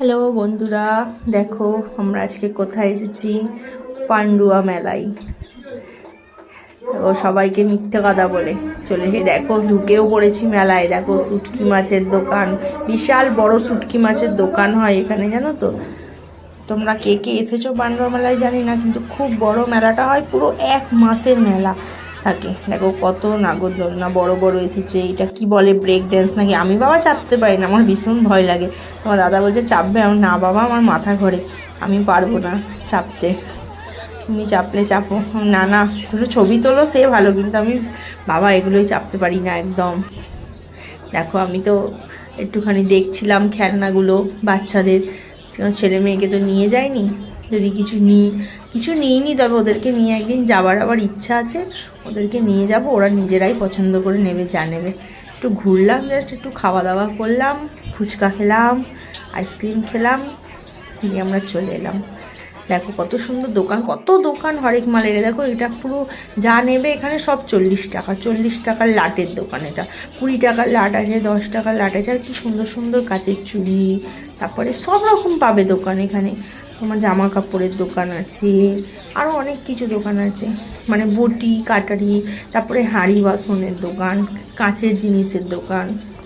Hello বন্ধুরা, দেখো আমরা আজকে কোথায় এসেছি? পান্ডুয়া মেলায়। ও সবাইকে মিথ্যে কথা বলে চলে এসে দেখো ঢুকেও পড়েছি মেলায়। দেখো শুটকি মাছের দোকান, বিশাল বড় শুটকি মাছের দোকান হয় এখানে, জানো তো? তোমরা কে কে এসেছো পান্ডুয়া মেলায় জানি না, কিন্তু খুব বড় মেলাটা হয়, পুরো 1 মাসের মেলা থাকে। দেখো কত নাগরদোলনা বড় বড় এসেছে। এটা কি বলে, ব্রেক ড্যান্স নাকি? আমি বাবা চাপতে পারি না, আমার ভীষণ ভয় লাগে। তোমার দাদা বলছে চাপবে, আমার না বাবা, আমার মাথা ঘোরে, আমি পারবো না চাপতে। তুমি চাপলে চাপো, না না তুমি ছবি তোলো সে ভালো, কিন্তু আমি বাবা এগুলোই চাপতে পারি না একদম। দেখো আমি তো একটুখানি দেখছিলাম খেলনাগুলো বাচ্চাদের, ছেলে মেয়েকে তো নিয়ে যায়নি। যদি কিছু নিইনি, তবে ওদেরকে নিয়ে একদিন যাবার আবার ইচ্ছা আছে। ওদেরকে নিয়ে যাব, ওরা নিজেরাই পছন্দ করে নেবে যা নেবে। একটু ঘুরলাম, জাস্ট একটু খাওয়া দাওয়া করলাম, ফুচকা খেলাম, আইসক্রিম খেলাম, দিয়ে আমরা চলে এলাম। দেখো কত সুন্দর দোকান, কত দোকান হরেক মালের। দেখো এটা পুরো যা নেবে এখানে সব 40 টাকা, 40 টাকার লাটের দোকান। এটা 20 টাকার লাট আছে, 10 টাকার লাট আছে, আর কি সুন্দর সুন্দর কাচের চুড়ি, তারপরে সব রকম পাবে দোকান এখানে। তোমার জামা কাপড়ের দোকান আছে, আরও অনেক কিছু দোকান আছে, মানে বটি কাটারি, তারপরে হাঁড়ি বাসনের দোকান, কাঁচের জিনিসের দোকান,